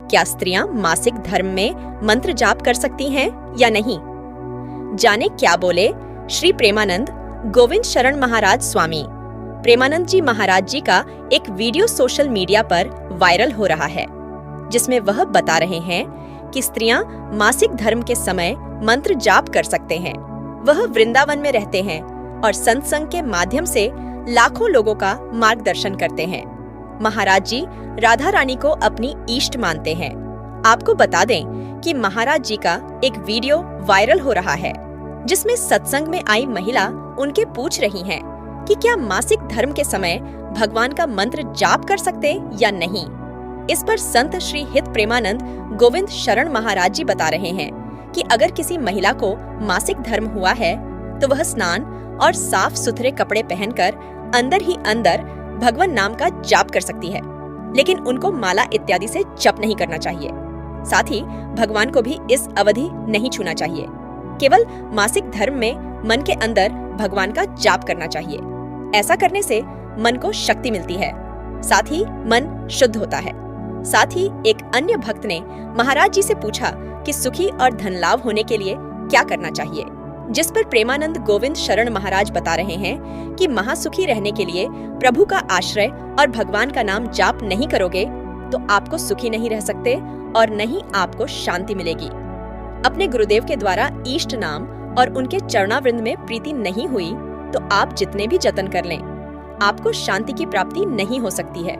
क्या स्त्रियां मासिक धर्म में मंत्र जाप कर सकती हैं या नहीं? जाने क्या बोले श्री प्रेमानंद गोविंद शरण महाराज स्वामी। प्रेमानंद जी महाराज जी का एक वीडियो सोशल मीडिया पर वायरल हो रहा है, जिसमें वह बता रहे हैं कि स्त्रियां मासिक धर्म के समय मंत्र जाप कर सकते हैं। वह वृंदावन में रहते हैं और सत्संग के माध्यम से लाखों लोगों का मार्गदर्शन करते हैं। महाराज जी राधा रानी को अपनी इष्ट मानते हैं। आपको बता दें कि महाराज जी का एक वीडियो वायरल हो रहा है, जिसमें सत्संग में आई महिला उनके पूछ रही हैं कि क्या मासिक धर्म के समय भगवान का मंत्र जाप कर सकते या नहीं। इस पर संत श्री हित प्रेमानंद गोविंद शरण महाराज जी बता रहे हैं कि अगर किसी महिला को मासिक धर्म हुआ है तो वह स्नान और साफ सुथरे कपड़े पहनकर अंदर ही अंदर भगवान नाम का जाप कर सकती है, लेकिन उनको माला इत्यादि से जप नहीं करना चाहिए। साथ ही भगवान को भी इस अवधि नहीं छूना चाहिए। केवल मासिक धर्म में मन के अंदर भगवान का जाप करना चाहिए। ऐसा करने से मन को शक्ति मिलती है, साथ ही मन शुद्ध होता है। साथ ही एक अन्य भक्त ने महाराज जी से पूछा कि सुखी और धन लाभ होने के लिए क्या करना चाहिए, जिस पर प्रेमानंद गोविंद शरण महाराज बता रहे हैं कि महासुखी रहने के लिए प्रभु का आश्रय और भगवान का नाम जाप नहीं करोगे तो आपको सुखी नहीं रह सकते और न ही आपको शांति मिलेगी। अपने गुरुदेव के द्वारा इष्ट नाम और उनके चरणावृंद में प्रीति नहीं हुई तो आप जितने भी जतन कर लें, आपको शांति की प्राप्ति नहीं हो सकती है।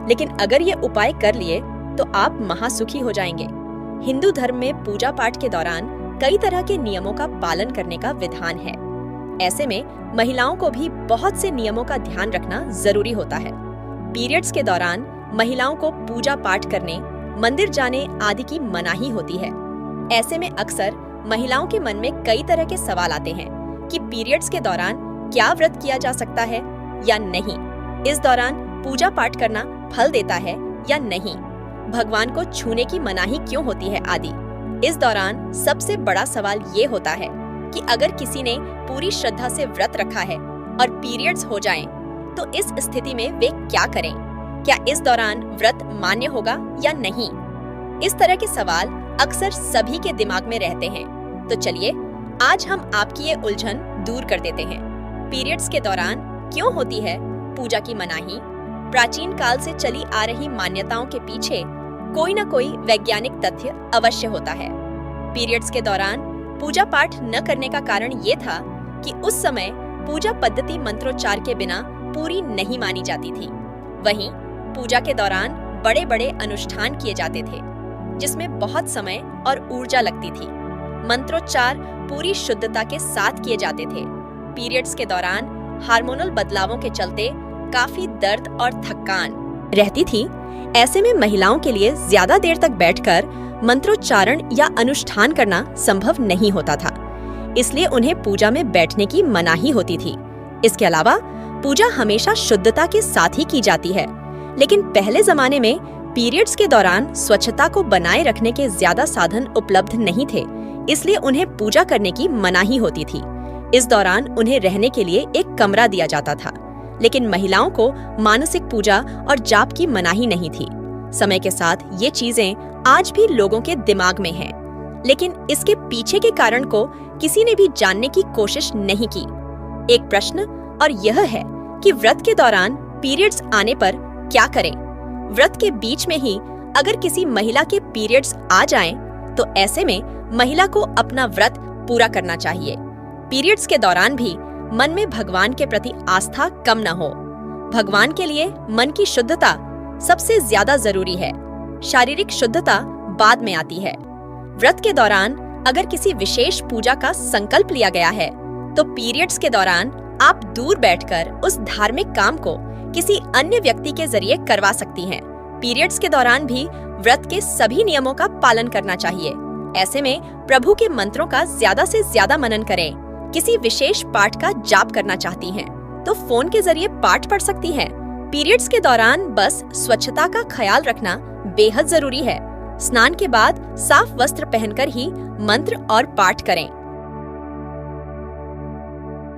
लेकिन अगर ये उपाय कर लिए तो आप महासुखी हो जाएंगे। हिंदू धर्म में पूजा पाठ के दौरान कई तरह के नियमों का पालन करने का विधान है। ऐसे में महिलाओं को भी बहुत से नियमों का ध्यान रखना जरूरी होता है। पीरियड्स के दौरान महिलाओं को पूजा पाठ करने, मंदिर जाने आदि की मनाही होती है। ऐसे में अक्सर महिलाओं के मन में कई तरह के सवाल आते हैं कि पीरियड्स के दौरान क्या व्रत किया जा सकता है या नहीं, इस दौरान पूजा पाठ करना फल देता है या नहीं, भगवान को छूने की मनाही क्यों होती है आदि। इस दौरान सबसे बड़ा सवाल ये होता है कि अगर किसी ने पूरी श्रद्धा से व्रत रखा है और पीरियड्स हो जाएं, तो इस स्थिति में वे क्या करें? क्या इस दौरान व्रत मान्य होगा या नहीं? इस तरह के सवाल अक्सर सभी के दिमाग में रहते हैं। तो चलिए आज हम आपकी ये उलझन दूर कर देते हैं। पीरियड्स के दौरान क्यों होती है पूजा की मनाही? प्राचीन काल से चली आ रही मान्यताओं के पीछे कोई न कोई वैज्ञानिक तथ्य अवश्य होता है। पीरियड्स के दौरान पूजा पाठ न करने का कारण ये था कि उस समय पूजा पद्धति मंत्रोच्चार के बिना पूरी नहीं मानी जाती थी। वहीं पूजा के दौरान बड़े बड़े अनुष्ठान किए जाते थे, जिसमें बहुत समय और ऊर्जा लगती थी। मंत्रोच्चार पूरी शुद्धता के साथ किए जाते थे। पीरियड्स के दौरान हार्मोनल बदलावों के चलते काफी दर्द और थकान रहती थी। ऐसे में महिलाओं के लिए ज्यादा देर तक बैठकर मंत्रोच्चारण या अनुष्ठान करना संभव नहीं होता था, इसलिए उन्हें पूजा में बैठने की मनाही होती थी। इसके अलावा पूजा हमेशा शुद्धता के साथ ही की जाती है, लेकिन पहले जमाने में पीरियड्स के दौरान स्वच्छता को बनाए रखने के ज्यादा साधन उपलब्ध नहीं थे, इसलिए उन्हें पूजा करने की मनाही होती थी। इस दौरान उन्हें रहने के लिए एक कमरा दिया जाता था, लेकिन महिलाओं को मानसिक पूजा और जाप की मनाही नहीं थी। समय के साथ ये चीजें आज भी लोगों के दिमाग में हैं, लेकिन इसके पीछे के कारण को किसी ने भी जानने की कोशिश नहीं की। एक प्रश्न और यह है कि व्रत के दौरान पीरियड्स आने पर क्या करें? व्रत के बीच में ही अगर किसी महिला के पीरियड्स आ जाएं, तो ऐसे में महिला को अपना व्रत पूरा करना चाहिए। पीरियड्स के दौरान भी मन में भगवान के प्रति आस्था कम न हो। भगवान के लिए मन की शुद्धता सबसे ज्यादा जरूरी है। शारीरिक शुद्धता बाद में आती है। व्रत के दौरान अगर किसी विशेष पूजा का संकल्प लिया गया है, तो पीरियड्स के दौरान आप दूर बैठकर उस धार्मिक काम को किसी अन्य व्यक्ति के जरिए करवा सकती हैं। पीरियड्स के दौरान भी व्रत के सभी नियमों का पालन करना चाहिए। ऐसे में प्रभु के मंत्रों का ज्यादा से ज्यादा मनन करें। किसी विशेष पाठ का जाप करना चाहती हैं, तो फोन के जरिए पाठ पढ़ सकती हैं। पीरियड्स के दौरान बस स्वच्छता का ख्याल रखना बेहद जरूरी है। स्नान के बाद साफ वस्त्र पहनकर ही मंत्र और पाठ करें।